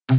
Bonjour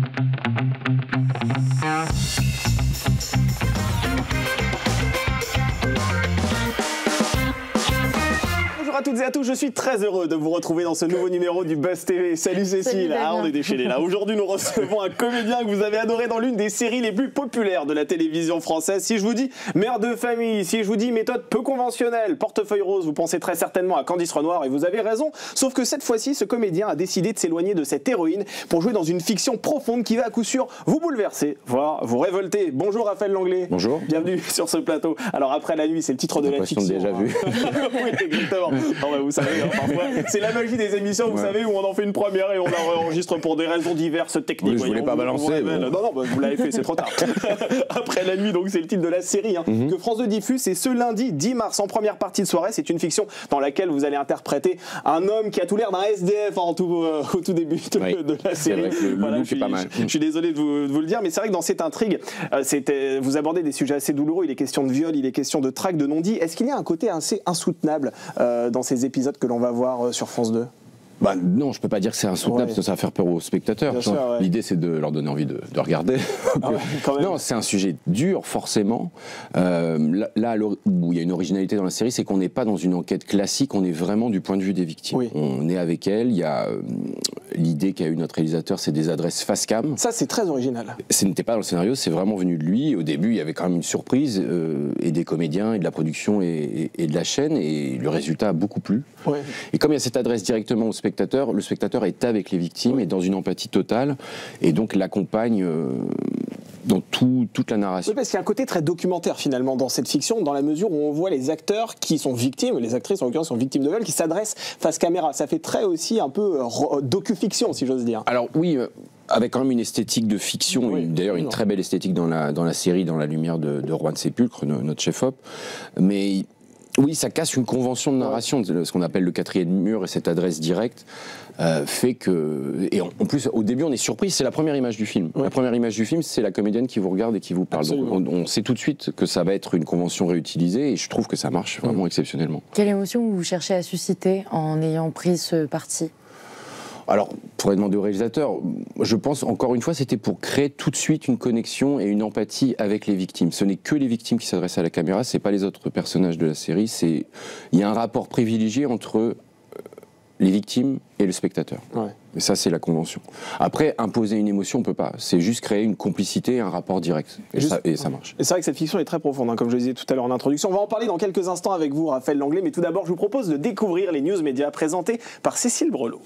à toutes et à tous, je suis très heureux de vous retrouver dans ce nouveau numéro du Buzz TV. Salut Cécile, on est déchaînés là. Aujourd'hui nous recevons un comédien que vous avez adoré dans l'une des séries les plus populaires de la télévision française. Si je vous dis mère de famille, si je vous dis méthode peu conventionnelle, portefeuille rose, vous pensez très certainement à Candice Renoir et vous avez raison. Sauf que cette fois-ci, ce comédien a décidé de s'éloigner de cette héroïne pour jouer dans une fiction profonde qui va à coup sûr vous bouleverser, voire vous révolter. Bonjour Raphaël Langlais. Bonjour. Bienvenue sur ce plateau. Alors après la nuit, c'est le titre de la fiction. Déjà vu. Oui, exactement. Non, bah, vous savez, hein, parfois, c'est la magie des émissions, vous savez, où on en fait une première et on la enregistre pour des raisons diverses techniques. Oui, je voulais pas balancer. Bon. Non, bah, vous l'avez fait, c'est trop tard. Après la nuit, donc c'est le titre de la série que France 2 diffuse. C'est ce lundi 10 mars en première partie de soirée. C'est une fiction dans laquelle vous allez interpréter un homme qui a tout l'air d'un SDF au tout début de la série. Vrai que le look est pas mal. Je suis désolé de vous le dire, mais c'est vrai que dans cette intrigue, vous abordez des sujets assez douloureux. Il est question de viol, il est question de traque, de non-dit. Est-ce qu'il y a un côté assez insoutenable dans ces épisodes que l'on va voir sur France 2 ? Bah, non, je peux pas dire que c'est insoutenable, parce que ça va faire peur aux spectateurs. L'idée, c'est de leur donner envie de regarder. Non, c'est un sujet dur, forcément. Là où il y a une originalité dans la série, c'est qu'on n'est pas dans une enquête classique, on est vraiment du point de vue des victimes. Oui. On est avec elles, il y a l'idée qu'a eu notre réalisateur, c'est des adresses face cam. Ça, c'est très original. Ce n'était pas dans le scénario, c'est vraiment venu de lui. Au début, il y avait quand même une surprise, et des comédiens, et de la production, et de la chaîne, et le résultat a beaucoup plu. Ouais. Et comme il y a cette adresse directement au spectateur, le spectateur est avec les victimes et dans une empathie totale et donc l'accompagne dans toute la narration. Oui, parce qu'il y a un côté très documentaire finalement dans cette fiction, dans la mesure où on voit les acteurs qui sont victimes, les actrices en l'occurrence sont victimes de viol, qui s'adressent face caméra. Ça fait très aussi un peu docu-fiction, si j'ose dire. Alors oui, avec quand même une esthétique de fiction, d'ailleurs une très belle esthétique dans la série, dans la lumière de Rohan Sepulcre, notre chef-op, mais oui, ça casse une convention de narration, ce qu'on appelle le quatrième mur, et cette adresse directe fait que... Et en plus, au début, on est surpris, c'est la première image du film. Ouais. La première image du film, c'est la comédienne qui vous regarde et qui vous parle. Donc, on sait tout de suite que ça va être une convention réutilisée, et je trouve que ça marche vraiment exceptionnellement. Quelle émotion vous cherchez à susciter en ayant pris ce parti ? Alors, pour demander au réalisateur, je pense, encore une fois, c'était pour créer tout de suite une connexion et une empathie avec les victimes. Ce n'est que les victimes qui s'adressent à la caméra, c'est pas les autres personnages de la série. Il y a un rapport privilégié entre les victimes et le spectateur. Ouais. Et ça, c'est la convention. Après, imposer une émotion, on peut pas. C'est juste créer une complicité, un rapport direct. Et ça marche. Et c'est vrai que cette fiction est très profonde, comme je le disais tout à l'heure en introduction. On va en parler dans quelques instants avec vous, Raphaël Langlais. Mais tout d'abord, je vous propose de découvrir les news médias présentés par Cécile Brelot.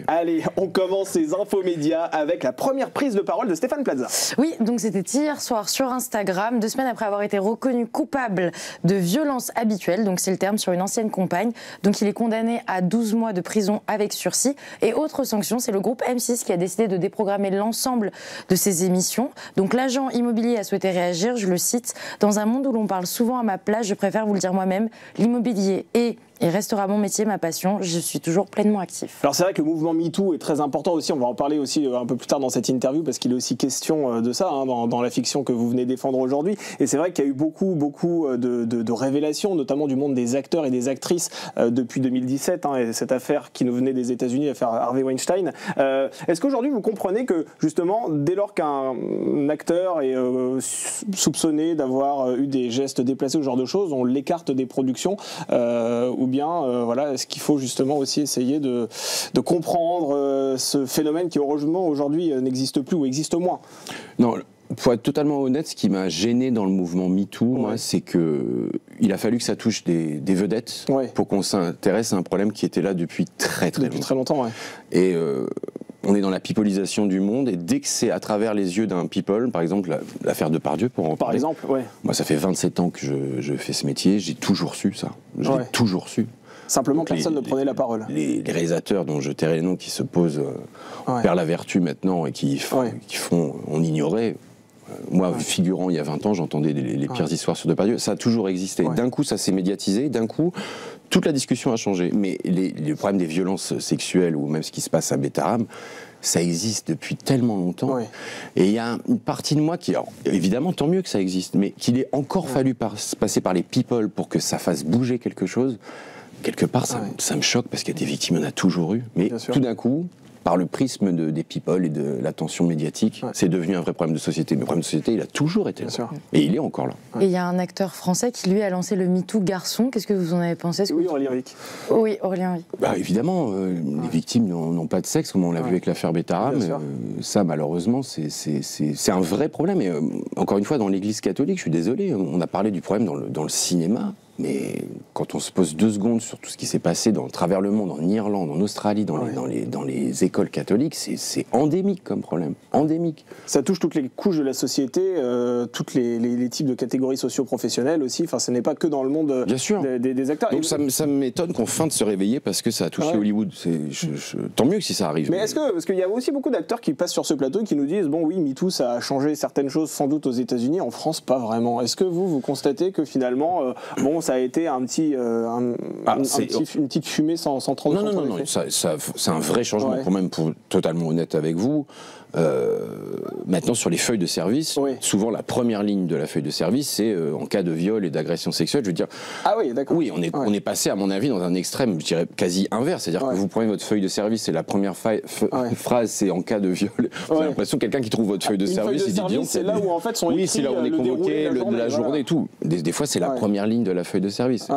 Allez, on commence ces infos médias avec la première prise de parole de Stéphane Plaza. Oui, donc c'était hier soir sur Instagram, 2 semaines après avoir été reconnu coupable de violence habituelle, donc c'est le terme, sur une ancienne compagne. Donc il est condamné à 12 mois de prison avec sursis. Et autre sanction, c'est le groupe M6 qui a décidé de déprogrammer l'ensemble de ses émissions. Donc l'agent immobilier a souhaité réagir, je le cite, « Dans un monde où l'on parle souvent à ma place, je préfère vous le dire moi-même, l'immobilier est... et restera mon métier, ma passion, je suis toujours pleinement actif. » Alors c'est vrai que le mouvement MeToo est très important aussi, on va en parler aussi un peu plus tard dans cette interview, parce qu'il est aussi question de ça dans la fiction que vous venez défendre aujourd'hui. Et c'est vrai qu'il y a eu beaucoup de révélations, notamment du monde des acteurs et des actrices depuis 2017, et cette affaire qui nous venait des États-Unis, l'affaire Harvey Weinstein. Est-ce qu'aujourd'hui vous comprenez que justement, dès lors qu'un acteur est soupçonné d'avoir eu des gestes déplacés, ce genre de choses, on l'écarte des productions, ou bien voilà, est-ce qu'il faut justement aussi essayer de comprendre ce phénomène qui heureusement aujourd'hui n'existe plus ou existe moins? Non, pour être totalement honnête, ce qui m'a gêné dans le mouvement MeToo, moi, c'est qu'il a fallu que ça touche des vedettes pour qu'on s'intéresse à un problème qui était là depuis très longtemps. Ouais. Et on est dans la pipolisation du monde, et dès que c'est à travers les yeux d'un people, par exemple l'affaire Depardieu, pour en parler. Par exemple, moi, ça fait 27 ans que je fais ce métier, j'ai toujours su ça. Je l'ai toujours su. Simplement, donc personne ne prenait la parole. Les réalisateurs dont je tairai les noms, qui se posent vers la vertu maintenant et qui font on ignorait. Moi, figurant il y a 20 ans, j'entendais les pires histoires sur Depardieu. Ça a toujours existé. D'un coup, ça s'est médiatisé. D'un coup, toute la discussion a changé. Mais le problème des violences sexuelles, ou même ce qui se passe à Betaram, ça existe depuis tellement longtemps. Et il y a une partie de moi qui, alors, évidemment, tant mieux que ça existe, mais qu'il ait encore fallu passer par les people pour que ça fasse bouger quelque chose. quelque part, ça me choque parce qu'il y a des victimes, il y en a toujours eu. Mais tout d'un coup, par le prisme des people et de l'attention médiatique, c'est devenu un vrai problème de société. Mais le problème de société, il a toujours été là. Et il est encore là. Et il y a un acteur français qui, lui, a lancé le MeToo garçon. Qu'est-ce que vous en avez pensé? Oui, Aurélien Wick. Oui, Aurélien Wick. Bah, évidemment, les victimes n'ont pas de sexe, comme on l'a vu avec l'affaire Bétara. Mais ça, malheureusement, c'est un vrai problème. Et encore une fois, dans l'Église catholique, je suis désolé, on a parlé du problème dans le cinéma. Mais quand on se pose 2 secondes sur tout ce qui s'est passé à travers le monde, en Irlande, en Australie, dans les écoles catholiques, c'est endémique comme problème. Endémique. Ça touche toutes les couches de la société, tous les types de catégories socio-professionnelles aussi. Enfin, ce n'est pas que dans le monde des acteurs. Donc ça m'étonne qu'on feinte de se réveiller parce que ça a touché Hollywood. Tant mieux que si ça arrive. Mais parce qu'il y a aussi beaucoup d'acteurs qui passent sur ce plateau et qui nous disent, bon oui, MeToo, ça a changé certaines choses sans doute aux États-Unis, en France, pas vraiment. Est-ce que vous constatez que finalement, ça a été une petite fumée sans trop de Non, c'est un vrai changement quand même, pour totalement honnête avec vous. Maintenant, sur les feuilles de service, souvent la première ligne de la feuille de service, c'est en cas de viol et d'agression sexuelle. Je veux dire, oui, on est passé, à mon avis, dans un extrême, je dirais quasi inverse. C'est-à-dire que vous prenez votre feuille de service et la première phrase, c'est en cas de viol. Vous avez l'impression que quelqu'un qui trouve votre feuille de service, il dit c'est là où en fait sont écrits, c'est là où on est convoqué, la journée et tout. Des fois, c'est la première ligne de la feuille de service.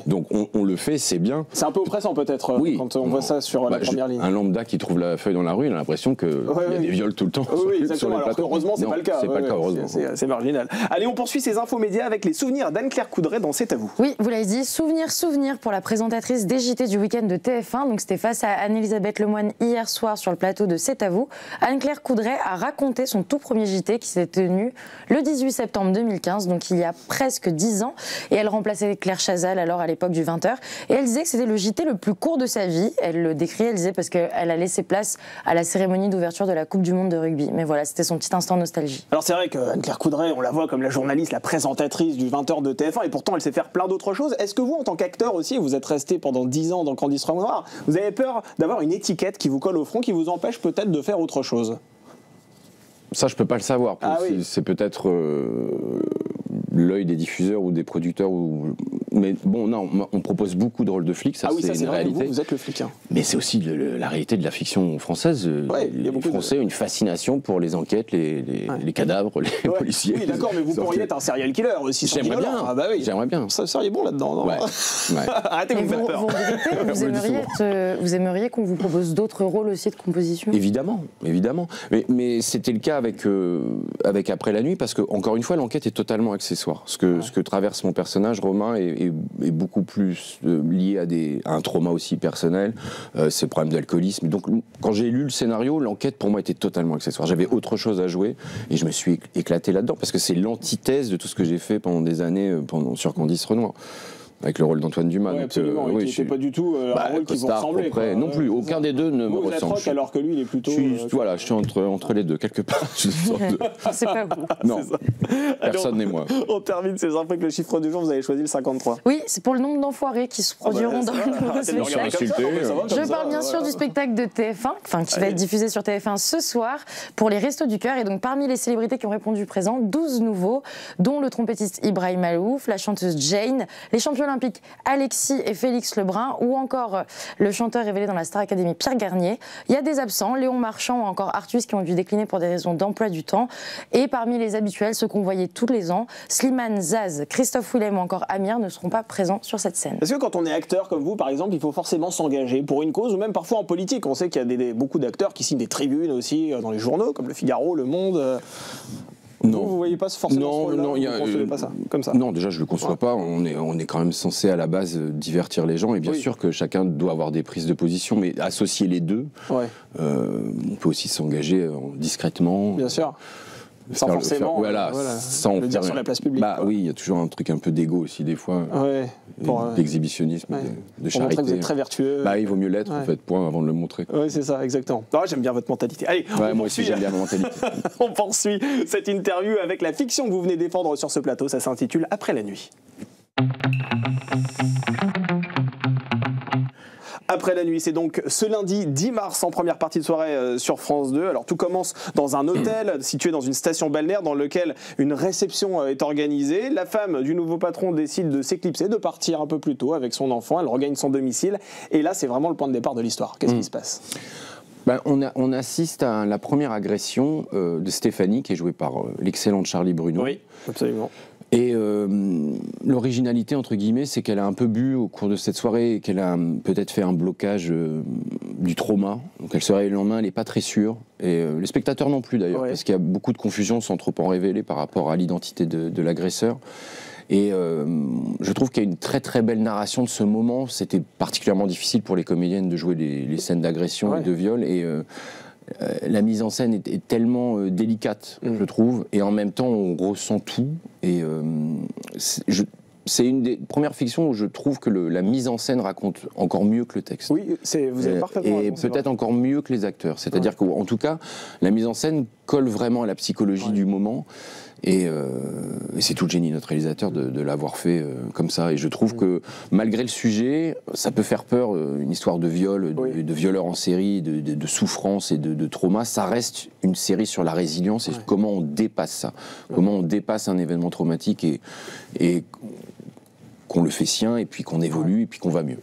Donc on le fait, c'est bien. C'est un peu oppressant peut-être quand on voit ça sur la première ligne. Un lambda qui trouve la feuille dans la rue, il a l'impression qu'il y a des viols tout le temps. Oui, exactement. Alors heureusement, c'est pas le cas. C'est pas le cas, heureusement. C'est marginal. Allez, on poursuit ces infos médias avec les souvenirs d'Anne-Claire Coudray dans C'est à vous. Oui, vous l'avez dit, souvenir pour la présentatrice des JT du week-end de TF1. Donc c'était face à Anne-Elisabeth Lemoine hier soir sur le plateau de C'est à vous. Anne-Claire Coudray a raconté son tout premier JT qui s'est tenu le 18 septembre 2015, donc il y a presque 10 ans. Et elle remplaçait Claire Chazal alors à l'époque du 20h. Et elle disait que c'était le JT le plus court de sa vie. Elle le décrit, elle disait parce qu'elle a laissé place à la cérémonie d'ouverture de la Coupe du Monde de rugby. Mais voilà, c'était son petit instant nostalgie. Alors c'est vrai qu'Anne-Claire Coudray, on la voit comme la journaliste, la présentatrice du 20h de TF1, et pourtant elle sait faire plein d'autres choses. Est-ce que vous, en tant qu'acteur aussi, vous êtes resté pendant 10 ans dans Candice Renoir, vous avez peur d'avoir une étiquette qui vous colle au front, qui vous empêche peut-être de faire autre chose? Ça, je peux pas le savoir. C'est peut-être l'œil des diffuseurs ou des producteurs. Mais bon, non, on propose beaucoup de rôles de flics, ça c'est une réalité. Vous êtes le flic. Mais c'est aussi la réalité de la fiction française. Les Français ont une fascination pour les enquêtes, les cadavres, les policiers. Oui, d'accord, mais vous pourriez être un serial killer aussi. J'aimerais bien. J'aimerais bien. Ça seriez bon là-dedans. Arrêtez de me faire peur. Vous aimeriez qu'on vous propose d'autres rôles aussi de composition? Évidemment. Mais c'était le cas avec Après la nuit, parce que encore une fois, l'enquête est totalement accessoire. Ce que traverse mon personnage, Romain, est beaucoup plus lié à un trauma aussi personnel, c'est le problème d'alcoolisme. Donc quand j'ai lu le scénario, l'enquête pour moi était totalement accessoire. J'avais autre chose à jouer et je me suis éclaté là-dedans, parce que c'est l'antithèse de tout ce que j'ai fait pendant des années sur Candice Renoir. Avec le rôle d'Antoine Dumas. Oui, absolument. Qui n'était pas du tout un rôle qui vous ressemblait. Non plus, aucun des deux ne me ressemble. Vous êtes alors que lui, il est plutôt... Je suis entre les deux, quelque part. C'est pas vous. Non, personne n'est moi. On termine ces infos avec le chiffre du jour, vous avez choisi le 53. Oui, c'est pour le nombre d'enfoirés qui se produiront dans le nouveau spectacle. Je parle bien sûr du spectacle de TF1, qui va être diffusé sur TF1 ce soir, pour les Restos du Cœur. Et donc parmi les célébrités qui ont répondu présent, 12 nouveaux, dont le trompettiste Ibrahim Malouf, la chanteuse Jane, les champions olympiques Alexis et Félix Lebrun, ou encore le chanteur révélé dans la Star Academy Pierre Garnier. Il y a des absents, Léon Marchand ou encore Artus, qui ont dû décliner pour des raisons d'emploi du temps. Et parmi les habituels, ceux qu'on voyait tous les ans, Slimane, Zaz, Christophe Willem ou encore Amir ne seront pas présents sur cette scène. Est-ce que quand on est acteur comme vous, par exemple, il faut forcément s'engager pour une cause, ou même parfois en politique? On sait qu'il y a beaucoup d'acteurs qui signent des tribunes aussi dans les journaux, comme Le Figaro, Le Monde. Non. Vous ne voyez pas forcément vous ne concevez pas ça, comme ça? Non, déjà je ne le conçois pas. On est quand même censé à la base divertir les gens, et bien sûr que chacun doit avoir des prises de position, mais associer les deux, on peut aussi s'engager discrètement. Bien sûr. Sans forcément sans le dire sur la place publique. Oui, il y a toujours un truc un peu d'égo aussi des fois, d'exhibitionnisme, de charité. Pour montrer que vous êtes très vertueux. Il vaut mieux l'être en fait, point, avant de le montrer. Oui, c'est ça, exactement. J'aime bien votre mentalité. Allez, moi aussi j'aime bien ma mentalité. On poursuit cette interview avec la fiction que vous venez défendre sur ce plateau. Ça s'intitule Après la nuit. Après la nuit, c'est donc ce lundi 10 mars en première partie de soirée sur France 2. Alors tout commence dans un hôtel situé dans une station balnéaire dans lequel une réception est organisée. La femme du nouveau patron décide de s'éclipser, de partir un peu plus tôt avec son enfant. Elle regagne son domicile et là c'est vraiment le point de départ de l'histoire. Qu'est-ce qui se passe ? On assiste à la première agression de Stéphanie qui est jouée par l'excellente Charlie Bruno. Oui, absolument. Et l'originalité, entre guillemets, c'est qu'elle a un peu bu au cours de cette soirée et qu'elle a peut-être fait un blocage du trauma. Donc elle se réveille le lendemain, elle n'est pas très sûre. Et les spectateurs non plus d'ailleurs, parce qu'il y a beaucoup de confusion sans trop en révéler par rapport à l'identité de l'agresseur. Et je trouve qu'il y a une très très belle narration de ce moment. C'était particulièrement difficile pour les comédiennes de jouer les scènes d'agression et de viol. Et la mise en scène est tellement délicate, je trouve, et en même temps on ressent tout. Et c'est une des premières fictions où je trouve que la mise en scène raconte encore mieux que le texte. Oui, vous avez parfaitement raison. Et peut-être encore mieux que les acteurs. C'est-à-dire qu'en tout cas, la mise en scène colle vraiment à la psychologie du moment. Et c'est tout le génie de notre réalisateur de l'avoir fait comme ça. Et je trouve que malgré le sujet, ça peut faire peur, une histoire de viol, de violeurs en série, de souffrance et de trauma. Ça reste une série sur la résilience et comment on dépasse ça. Comment on dépasse un événement traumatique et qu'on le fait sien et puis qu'on évolue et puis qu'on va mieux.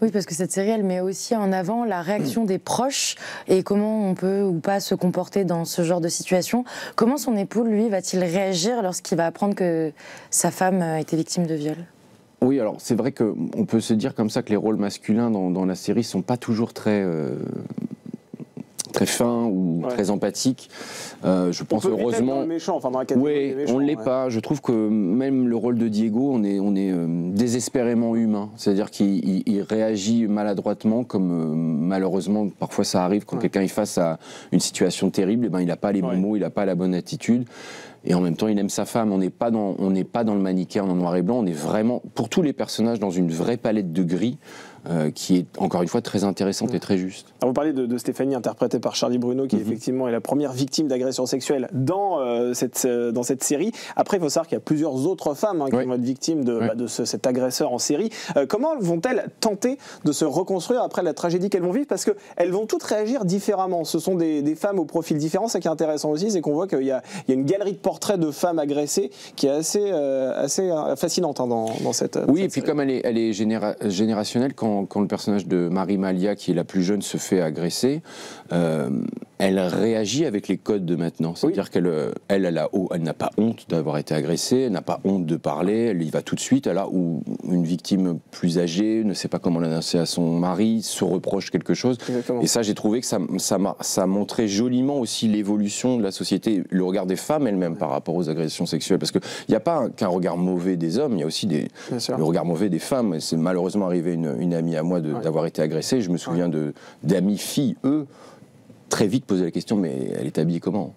Oui, parce que cette série, elle met aussi en avant la réaction des proches et comment on peut ou pas se comporter dans ce genre de situation. Comment son époux, lui, va-t-il réagir lorsqu'il va apprendre que sa femme a été victime de viol ? Oui, alors c'est vrai qu'on peut se dire comme ça que les rôles masculins dans la série ne sont pas toujours très fins ou très empathiques. Je pense on peut heureusement. Dans le méchant, enfin dans la catégorie des méchants, on ne l'est pas. Je trouve que même le rôle de Diego, on est désespérément humain. C'est-à-dire qu'il réagit maladroitement, comme malheureusement parfois ça arrive quand quelqu'un est face à une situation terrible. Et ben il n'a pas les bons mots, il n'a pas la bonne attitude. Et en même temps, il aime sa femme. On n'est pas dans le manichéen en noir et blanc. On est vraiment, pour tous les personnages, dans une vraie palette de gris qui est, encore une fois, très intéressante et très juste. Alors vous parlez de Stéphanie, interprétée par Charlie Bruno, qui effectivement est la première victime d'agression sexuelle dans cette série. Après, il faut savoir qu'il y a plusieurs autres femmes qui vont être victimes de cet agresseur en série. Comment vont-elles tenter de se reconstruire après la tragédie qu'elles vont vivre ? Parce qu'elles vont toutes réagir différemment. Ce sont des femmes au profil différent. Ce qui est intéressant aussi, c'est qu'on voit qu'il y a une galerie de portraits de femmes agressées qui est assez fascinante dans cette Oui, et puis comme elle est générationnelle, quand le personnage de Marie Malia, qui est la plus jeune, se fait agresser, elle réagit avec les codes de maintenant. C'est-à-dire qu'elle n'a pas honte d'avoir été agressée, elle n'a pas honte de parler, elle y va tout de suite. Là où une victime plus âgée ne sait pas comment l'annoncer à son mari, se reproche quelque chose. Exactement. Et ça, j'ai trouvé que ça montrait joliment aussi l'évolution de la société, le regard des femmes elles-mêmes par rapport aux agressions sexuelles. Parce qu'il n'y a pas qu'un regard mauvais des hommes, il y a aussi le regard mauvais des femmes. Et c'est malheureusement arrivé une amie à moi d'avoir été agressée. Je me souviens d'amis filles, très vite poser la question, mais elle est habillée comment ?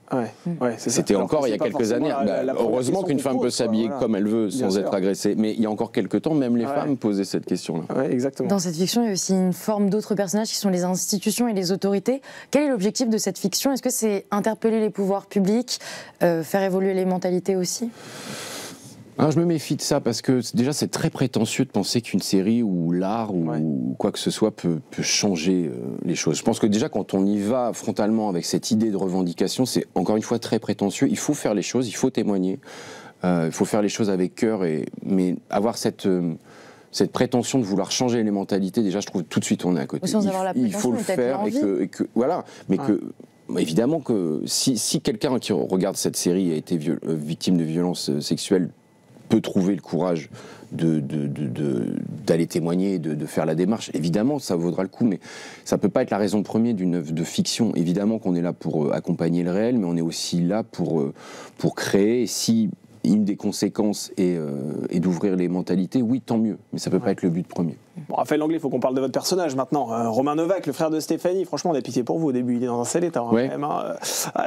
C'était encore il y a quelques années. Heureusement qu'une femme peut s'habiller comme elle veut sans être agressée. Mais il y a encore quelques temps, même les femmes posaient cette question-là. Exactement. Dans cette fiction, il y a aussi une forme d'autres personnages qui sont les institutions et les autorités. Quel est l'objectif de cette fiction ? Est-ce que c'est interpeller les pouvoirs publics, faire évoluer les mentalités aussi ? Alors je me méfie de ça parce que déjà c'est très prétentieux de penser qu'une série ou l'art ou quoi que ce soit peut changer les choses. Je pense que déjà quand on y va frontalement avec cette idée de revendication, c'est encore une fois très prétentieux. Il faut faire les choses, il faut témoigner, il faut faire les choses avec cœur, mais avoir cette prétention de vouloir changer les mentalités, déjà je trouve tout de suite on est à côté. Il faut le faire évidemment que si quelqu'un qui regarde cette série a été victime de violences sexuelles peut trouver le courage d'aller témoigner, de faire la démarche. Évidemment, ça vaudra le coup, mais ça peut pas être la raison première d'une œuvre de fiction. Évidemment qu'on est là pour accompagner le réel, mais on est aussi là pour créer. Et si une des conséquences est d'ouvrir les mentalités, oui, tant mieux. Mais ça peut pas être le but premier. Bon, Raphaël Langlais, il faut qu'on parle de votre personnage maintenant. Romain Novak, le frère de Stéphanie, franchement, on a pitié pour vous au début. Il est dans un sale état. Quand même,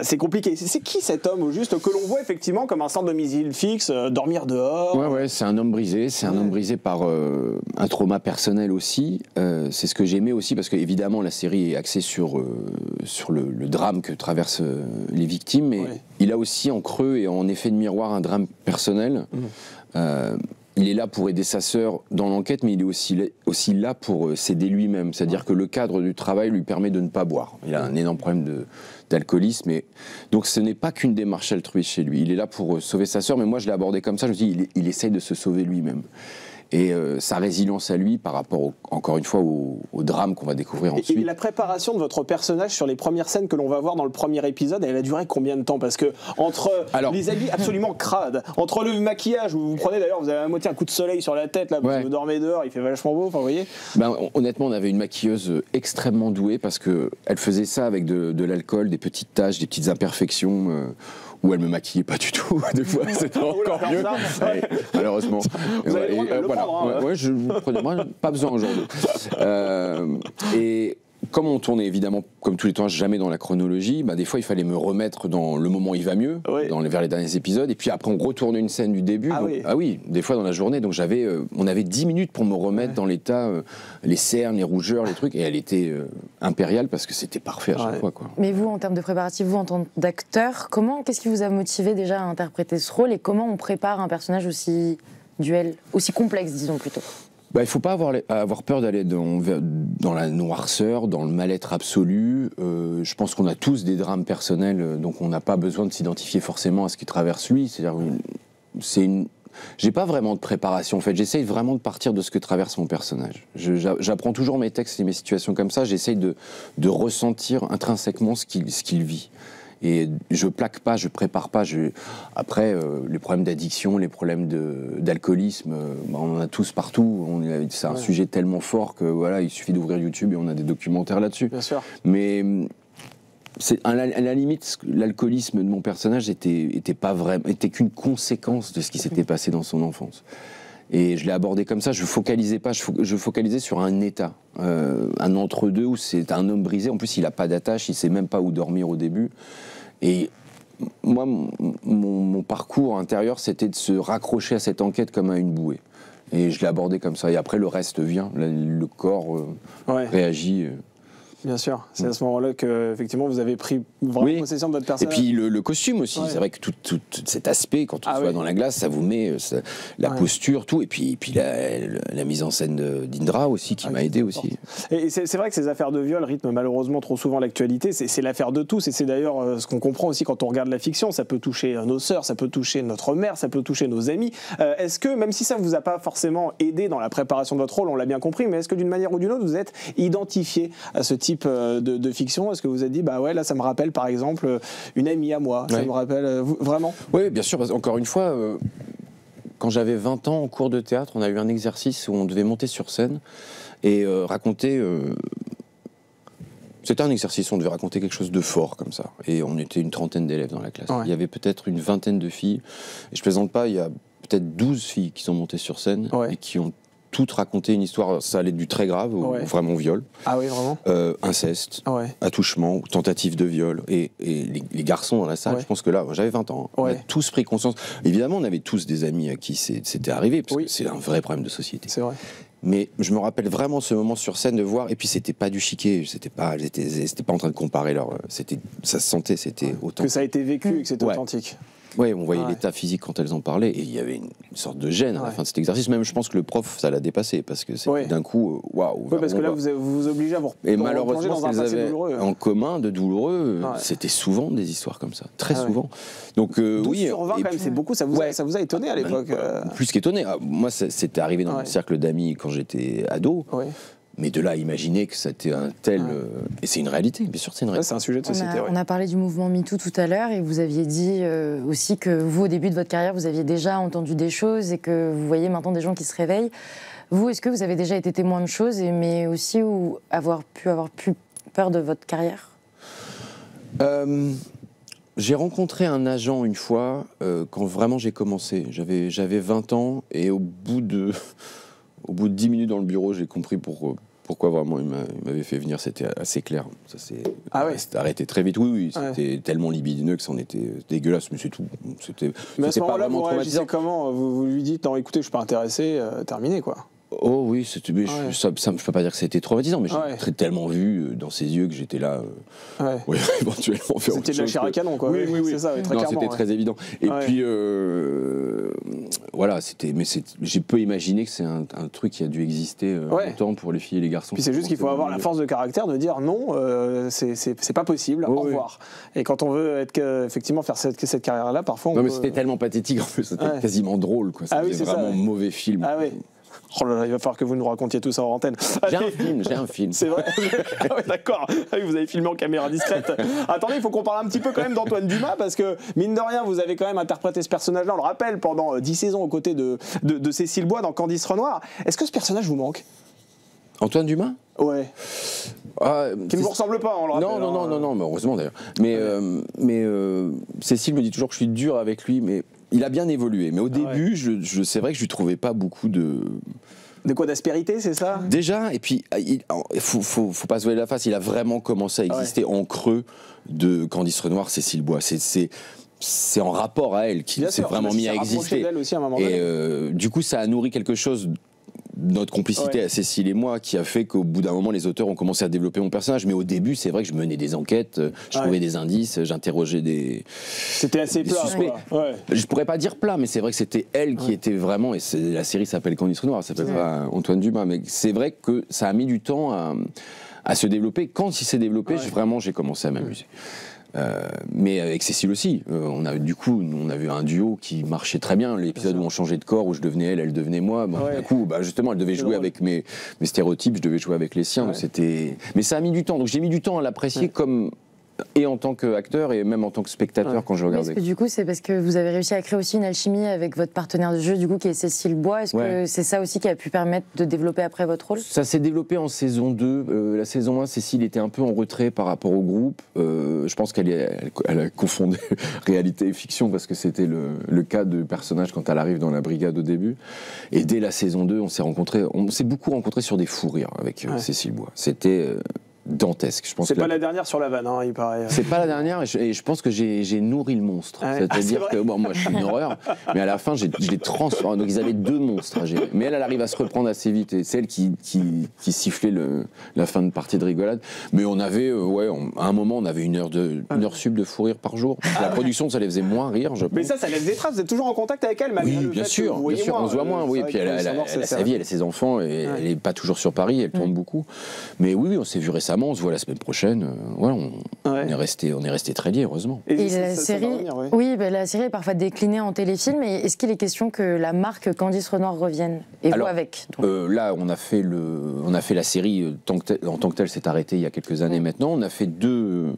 c'est compliqué. C'est qui cet homme, au juste, que l'on voit effectivement comme un centre de domicile fixe, dormir dehors c'est un homme brisé. C'est un homme brisé par un trauma personnel aussi. C'est ce que j'aimais aussi, parce qu'évidemment, la série est axée sur le drame que traversent les victimes. Mais il a aussi en creux et en effet de miroir un drame personnel. il est là pour aider sa sœur dans l'enquête, mais il est aussi là pour s'aider lui-même. C'est-à-dire que le cadre du travail lui permet de ne pas boire. Il a un énorme problème d'alcoolisme. Donc ce n'est pas qu'une démarche altruiste chez lui. Il est là pour sauver sa sœur, mais moi je l'ai abordé comme ça. Je me dis, il essaye de se sauver lui-même. Et sa résilience à lui par rapport, encore une fois, au drame qu'on va découvrir ensuite. Et la préparation de votre personnage sur les premières scènes que l'on va voir dans le premier épisode, elle a duré combien de temps? Parce que entre les habits absolument crades, entre le maquillage, où vous prenez d'ailleurs, vous avez à moitié un coup de soleil sur la tête, là, parce que vous dormez dehors, il fait vachement beau, enfin, vous voyez. Honnêtement, on avait une maquilleuse extrêmement douée, parce qu'elle faisait ça avec de l'alcool, des petites taches, des petites imperfections... où elle me maquillait pas du tout, des fois c'était encore mieux, malheureusement. Vous avez le droit de le prendre, hein. Ouais, je prenais pas besoin aujourd'hui. Et comme on tournait évidemment, comme tous les tournages, jamais dans la chronologie, des fois il fallait me remettre dans le moment où il va mieux, vers les derniers épisodes, et puis après on retournait une scène du début. Oui, des fois dans la journée, donc on avait 10 minutes pour me remettre dans l'état, les cernes, les rougeurs, les trucs, et elle était impériale parce que c'était parfait à chaque fois, quoi. Mais vous, en termes de préparatifs, vous en tant qu'acteur, qu'est-ce qui vous a motivé déjà à interpréter ce rôle, et comment on prépare un personnage aussi complexe, disons plutôt? Il ne faut pas avoir peur d'aller dans la noirceur, dans le mal-être absolu. Je pense qu'on a tous des drames personnels, donc on n'a pas besoin de s'identifier forcément à ce qui traverse lui. J'ai pas vraiment de préparation, en fait. J'essaye vraiment de partir de ce que traverse mon personnage. J'apprends toujours mes textes et mes situations comme ça. J'essaye de ressentir intrinsèquement ce qu'il vit. Et je plaque pas, je prépare pas. Après, les problèmes d'addiction, les problèmes d'alcoolisme, on en a tous partout. C'est un sujet tellement fort que voilà, il suffit d'ouvrir YouTube et on a des documentaires là-dessus. Bien sûr. Mais à la limite, l'alcoolisme de mon personnage était qu'une conséquence de ce qui s'était passé dans son enfance. Et je l'ai abordé comme ça. Je focalisais pas. Je focalisais sur un état, un entre-deux où c'est un homme brisé. En plus, il a pas d'attache, il sait même pas où dormir au début. Et moi, mon parcours intérieur, c'était de se raccrocher à cette enquête comme à une bouée. Et je l'ai abordé comme ça. Et après, le reste vient. Le corps réagit. Bien sûr, c'est à ce moment-là que effectivement vous avez pris vraiment possession de votre personnage. Et puis le costume aussi, c'est vrai que tout cet aspect, quand on se voit dans la glace, ça vous met la posture, tout, et puis la mise en scène d'Indra aussi qui m'a aidé aussi. Et c'est vrai que ces affaires de viol rythment malheureusement trop souvent l'actualité, c'est l'affaire de tous, et c'est d'ailleurs ce qu'on comprend aussi quand on regarde la fiction, ça peut toucher nos sœurs, ça peut toucher notre mère, ça peut toucher nos amis. Est-ce que, même si ça ne vous a pas forcément aidé dans la préparation de votre rôle, on l'a bien compris, mais est-ce que d'une manière ou d'une autre vous êtes identifié à ce type de fiction? Est-ce que vous avez dit, là ça me rappelle par exemple une amie à moi, ça me rappelle vraiment? Oui, bien sûr, parce qu'encore une fois, quand j'avais 20 ans en cours de théâtre, on a eu un exercice où on devait monter sur scène et raconter... C'était un exercice, on devait raconter quelque chose de fort comme ça. Et on était une trentaine d'élèves dans la classe. Il y avait peut-être une vingtaine de filles. Et je plaisante pas, il y a peut-être 12 filles qui sont montées sur scène et qui ont toutes raconté une histoire. Ça allait du très grave au vraiment viol. Ah oui, vraiment inceste, attouchement, tentative de viol. Et les garçons dans la salle, je pense que là, j'avais 20 ans, on a tous pris conscience. Évidemment, on avait tous des amis à qui c'était arrivé, parce que c'est un vrai problème de société. C'est vrai. Mais je me rappelle vraiment ce moment sur scène de voir, et puis c'était pas du chiquet, c'était pas en train de comparer ça se sentait, c'était authentique. Que ça a été vécu et que c'était authentique. Oui, on voyait l'état physique quand elles en parlaient, et il y avait une sorte de gêne à la fin de cet exercice. Même, je pense que le prof, ça l'a dépassé, parce que c'était d'un coup, waouh. Oui, parce que là, vous vous obligez à vous replonger. Et malheureusement, ce qu'elles avaient en commun de douloureux, c'était souvent des histoires comme ça, très souvent. Donc, 12 sur 20, quand même, c'est beaucoup. Ça vous a étonné à l'époque? Plus qu'étonné. Moi, c'était arrivé dans mon cercle d'amis quand j'étais ado. Mais de là à imaginer que c'était un tel... Et c'est une réalité, bien sûr, c'est une réalité. C'est un sujet de société, on a parlé du mouvement MeToo tout à l'heure, et vous aviez dit aussi que vous, au début de votre carrière, vous aviez déjà entendu des choses et que vous voyez maintenant des gens qui se réveillent. Vous, est-ce que vous avez déjà été témoin de choses, mais aussi avoir pu peur de votre carrière? J'ai rencontré un agent une fois, quand vraiment j'ai commencé. J'avais 20 ans, et au bout de 10 minutes dans le bureau, j'ai compris pourquoi vraiment il m'avait fait venir. C'était assez clair. Ça s'est arrêté très vite. Oui, c'était tellement libidineux que c'en était dégueulasse, mais c'est tout. Mais à ce moment-là, vous réagissez comment? Vous lui dites, non, écoutez, je suis pas intéressé, terminé, quoi. Oh oui, je peux pas dire que c'était traumatisant, mais j'ai tellement vu dans ses yeux que j'étais là. Éventuellement faire. C'était de la chair à canon, quoi. Oui. C'est ça, très clairement. C'était très évident. Et puis voilà, j'ai peu imaginé que c'est un truc qui a dû exister longtemps pour les filles et les garçons. Puis c'est juste qu'il faut avoir la force de caractère de dire non, c'est pas possible. Au revoir. Et quand on veut effectivement faire cette carrière-là, parfois. Mais c'était tellement pathétique en plus, c'était quasiment drôle, quoi. C'était vraiment un mauvais film. Ah oui. Oh là là, il va falloir que vous nous racontiez tout ça en antenne. J'ai un film. C'est vrai. Ah ouais, d'accord. Vous avez filmé en caméra discrète. Attendez, il faut qu'on parle un petit peu quand même d'Antoine Dumas, parce que mine de rien, vous avez quand même interprété ce personnage-là, on le rappelle, pendant 10 saisons aux côtés de Cécile Bois dans Candice Renoir. Est-ce que ce personnage vous manque? Antoine Dumas? Ouais. Qui ne vous ressemble pas, on le rappelle. Non, mais heureusement d'ailleurs. Mais Cécile me dit toujours que je suis dur avec lui, mais il a bien évolué. Mais au début, c'est vrai que je lui trouvais pas beaucoup de... De quoi, d'aspérité, c'est ça? Déjà, et puis il faut pas se voiler la face, il a vraiment commencé à exister en creux de Candice Renoir, Cécile Bois. C'est en rapport à elle qu'il s'est vraiment mis à exister. Aussi à un moment donné. Et du coup, ça a nourri quelque chose, notre complicité à Cécile et moi, qui a fait qu'au bout d'un moment, les auteurs ont commencé à développer mon personnage. Mais au début, c'est vrai que je menais des enquêtes, je trouvais des indices, j'interrogeais des... C'était assez plat, quoi. Je pourrais pas dire plat, mais c'est vrai que c'était elle qui était vraiment... Et la série s'appelle Candice Renoir, ça s'appelle pas Antoine Dumas. Mais c'est vrai que ça a mis du temps à se développer. Quand il s'est développé, j'ai commencé à m'amuser. Mais avec Cécile aussi, on a vu un duo qui marchait très bien. L'épisode où on changeait de corps, où je devenais elle devenait moi. Du coup, justement, elle devait jouer avec mes stéréotypes, je devais jouer avec les siens. Donc mais ça a mis du temps. Donc j'ai mis du temps à l'apprécier comme et en tant qu'acteur et même en tant que spectateur quand je regardais. Est-ce que du coup c'est parce que vous avez réussi à créer aussi une alchimie avec votre partenaire de jeu du coup qui est Cécile Bois? Est-ce que c'est ça aussi qui a pu permettre de développer après votre rôle? Ça s'est développé en saison 2. La saison 1, Cécile était un peu en retrait par rapport au groupe. Je pense qu'elle a confondu réalité et fiction parce que c'était le cas de personnage quand elle arrive dans la brigade au début. Et dès la saison 2, on s'est beaucoup rencontrés sur des fous rires avec Cécile Bois. C'était... dantesque. C'est pas la dernière sur la vanne, il paraît. C'est pas la dernière, et je pense que j'ai nourri le monstre. C'est-à-dire que moi, je suis une horreur, mais à la fin, je l'ai transformé. Donc, ils avaient 2 monstres à gérer. Mais elle arrive à se reprendre assez vite, et c'est elle qui sifflait la fin de partie de rigolade. Mais on avait, à un moment, on avait une heure sub de fou rire par jour. La production, ça les faisait moins rire, je pense. Mais ça laisse des traces. Vous êtes toujours en contact avec elle, malgré le fait bien sûr, on se voit moins. Oui, puis elle a sa vie, elle a ses enfants, et elle n'est pas toujours sur Paris, elle tourne beaucoup. Mais oui, on s'est vu récemment. On se voit la semaine prochaine. On est resté très liés, heureusement. Et la série, la série est parfois déclinée en téléfilm. Et est-ce qu'il est question que la marque Candice Renoir revienne et vous avec? Là, on a fait la série en tant que telle, s'est arrêtée il y a quelques années maintenant. On a fait 2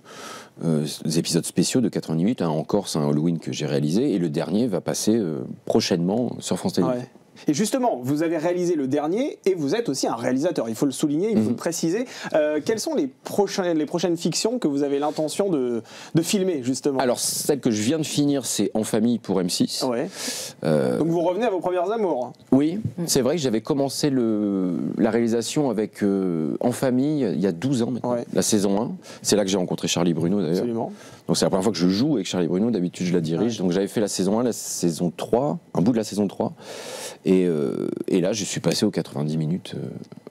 épisodes spéciaux de 90 minutes, un en Corse, un Halloween que j'ai réalisé, et le dernier va passer prochainement sur France Télévisions. Et justement, vous avez réalisé le dernier et vous êtes aussi un réalisateur, il faut le souligner, il faut le préciser. Quelles sont les prochaines fictions que vous avez l'intention de filmer, justement? Alors, celle que je viens de finir, c'est En famille pour M6. Donc vous revenez à vos premières amours? Oui, c'est vrai que j'avais commencé la réalisation avec En famille il y a 12 ans maintenant, la saison 1. C'est là que j'ai rencontré Charlie Bruno d'ailleurs. Absolument. Donc c'est la première fois que je joue avec Charlie Bruno, d'habitude je la dirige. Donc j'avais fait la saison 1, la saison 3, un bout de la saison 3. Et là, je suis passé aux 90 minutes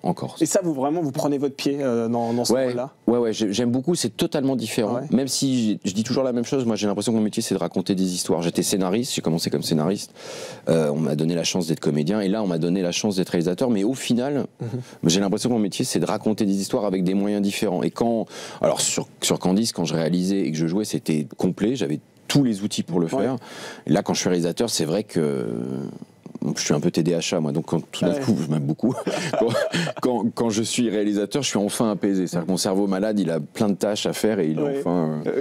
en Corse. Et ça, vous prenez votre pied dans ce rôle-là? Ouais, j'aime beaucoup, c'est totalement différent. Même si je dis toujours la même chose, moi j'ai l'impression que mon métier c'est de raconter des histoires. J'étais scénariste, j'ai commencé comme scénariste. On m'a donné la chance d'être comédien et là on m'a donné la chance d'être réalisateur. Mais au final, j'ai l'impression que mon métier c'est de raconter des histoires avec des moyens différents. Et alors sur Candice, quand je réalisais et que je jouais, c'était complet, j'avais tous les outils pour le faire. Et là, quand je suis réalisateur, c'est vrai que je suis un peu TDAH, moi, donc tout d'un coup, je m'aime beaucoup. Quand je suis réalisateur, je suis enfin apaisé. C'est-à-dire que mon cerveau malade, il a plein de tâches à faire et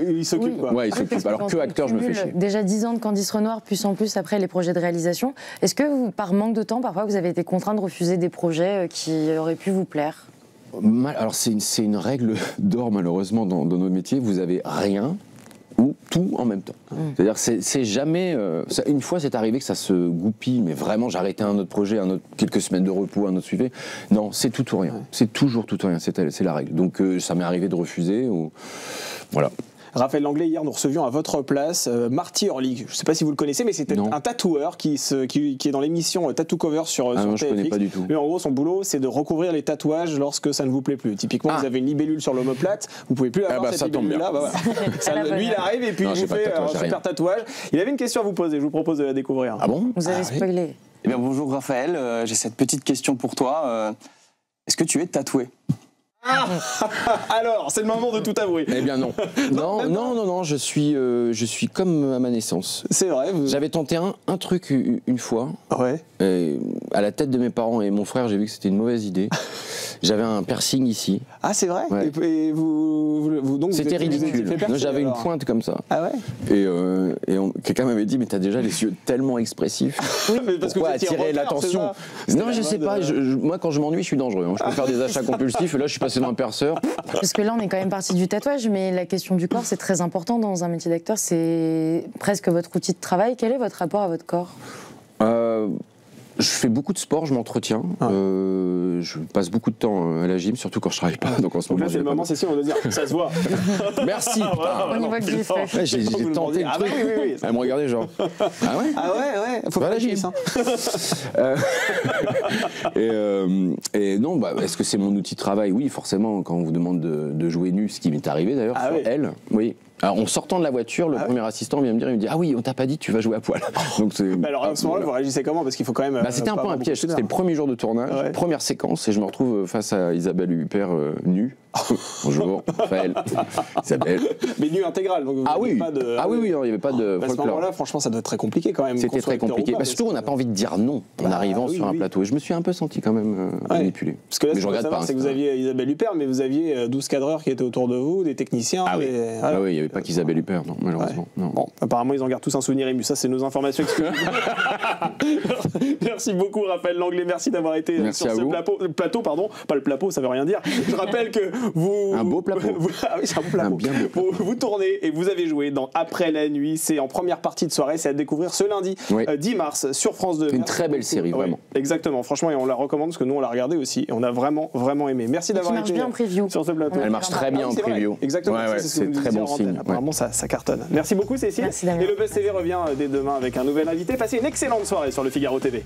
il s'occupe, quoi. Ouais, il s'occupe. Alors que acteur, je me fais chier. Déjà 10 ans de Candice Renoir, plus en plus après les projets de réalisation. Est-ce que vous, par manque de temps, parfois, vous avez été contraint de refuser des projets qui auraient pu vous plaire? Alors, c'est une règle d'or, malheureusement, dans nos métiers. Vous avez rien ou tout en même temps. C'est-à-dire, c'est jamais... une fois, c'est arrivé que ça se goupille, mais vraiment, j'arrêtais un autre projet, quelques semaines de repos, un autre suivi. Non, c'est tout ou rien. C'est toujours tout ou rien, c'est la règle. Donc, ça m'est arrivé de refuser. Voilà. Raphaël Langlais, hier, nous recevions à votre place Marty Orly. Je ne sais pas si vous le connaissez, mais c'était un tatoueur qui est dans l'émission Tattoo Cover sur non, TFX. je connais pas du tout. Mais en gros, son boulot, c'est de recouvrir les tatouages lorsque ça ne vous plaît plus. Typiquement, vous avez une libellule sur l'omoplate, vous pouvez plus avoir cette libellule-là. Lui, il arrive et puis il vous fait un super tatouage. Il avait une question à vous poser, je vous propose de la découvrir. Ah bon? Vous avez spoilé. Eh bien, bonjour Raphaël, j'ai cette petite question pour toi. Est-ce que tu es tatoué? Alors, c'est le moment de tout avouer. Eh bien non. Non, je suis comme à ma naissance. C'est vrai. J'avais tenté un truc une fois. Ouais. À la tête de mes parents et mon frère, j'ai vu que c'était une mauvaise idée. J'avais un piercing ici. Ah, c'est vrai. Ouais. Et donc c'était ridicule. J'avais une pointe comme ça. Ah ouais. Et quelqu'un m'avait dit, mais t'as déjà les yeux tellement expressifs. Oui, mais parce pourquoi que attirer l'attention? Non, je sais pas. Moi, quand je m'ennuie, je suis dangereux. Je peux faire des achats compulsifs. Et là, je suis passé dans un perceur. Parce que là, on est quand même parti du tatouage, mais la question du corps, c'est très important dans un métier d'acteur. C'est presque votre outil de travail. Quel est votre rapport à votre corps? Je fais beaucoup de sport, je m'entretiens. Je passe beaucoup de temps à la gym, surtout quand je travaille pas. Donc en ce moment, là, c'est le moment, c'est sûr, on doit dire, ça se voit. Merci. On y voit que j'ai fait. Ouais, j'ai tenté le truc. Oui. Elle me regardait genre. Ah ouais. Ah ouais. Faut pas la gym. Et non, est-ce que c'est mon outil de travail? Oui, forcément. Quand on vous demande de jouer nu, ce qui m'est arrivé d'ailleurs sur Elle, oui. Alors, en sortant de la voiture, le premier assistant vient me dire, il me dit, ah oui, on t'a pas dit, tu vas jouer à poil. Donc alors à ce moment-là, vous réagissez comment? Parce qu'il faut quand même. C'était un peu un piège. C'était le premier jour de tournage, première séquence, et je me retrouve face à Isabelle Huppert nue. Bonjour, Raphaël, Isabelle. Mais nu intégral. Donc oui, il n'y avait pas de. À ce moment-là, franchement, ça doit être très compliqué quand même. C'était très compliqué. Surtout, on n'a pas envie de dire non en arrivant sur un plateau. Et je me suis un peu senti quand même manipulé. Parce que là, ce qu'il faut savoir, c'est que vous aviez Isabelle Huppert, mais vous aviez 12 cadreurs qui étaient autour de vous, des techniciens. Ah oui, il n'y avait pas qu'Isabelle Huppert, non, malheureusement. Non. Bon, apparemment, ils en gardent tous un souvenir ému. Ça, c'est nos informations exclusives. Merci beaucoup, Raphaël Langlais. Merci d'avoir été sur ce plateau. Pas le plateau, ça veut rien dire. Je rappelle que vous. Un beau plateau. C'est un beau plateau. Vous tournez et vous avez joué dans Après la nuit. C'est en première partie de soirée. C'est à découvrir ce lundi, 10 mars, sur France 2. C'est une très belle série, vraiment. Exactement. Franchement, et on la recommande parce que nous, on l'a regardé aussi. Et on a vraiment, vraiment aimé. Merci d'avoir été bien en preview. Sur ce plateau. Elle marche très bien en preview. Exactement. C'est très bon signe. Apparemment, ça cartonne. Merci beaucoup, Cécile. Merci, Damien. Et le Buzz TV revient dès demain avec un nouvel invité. Passez une excellente soirée sur le Figaro TV.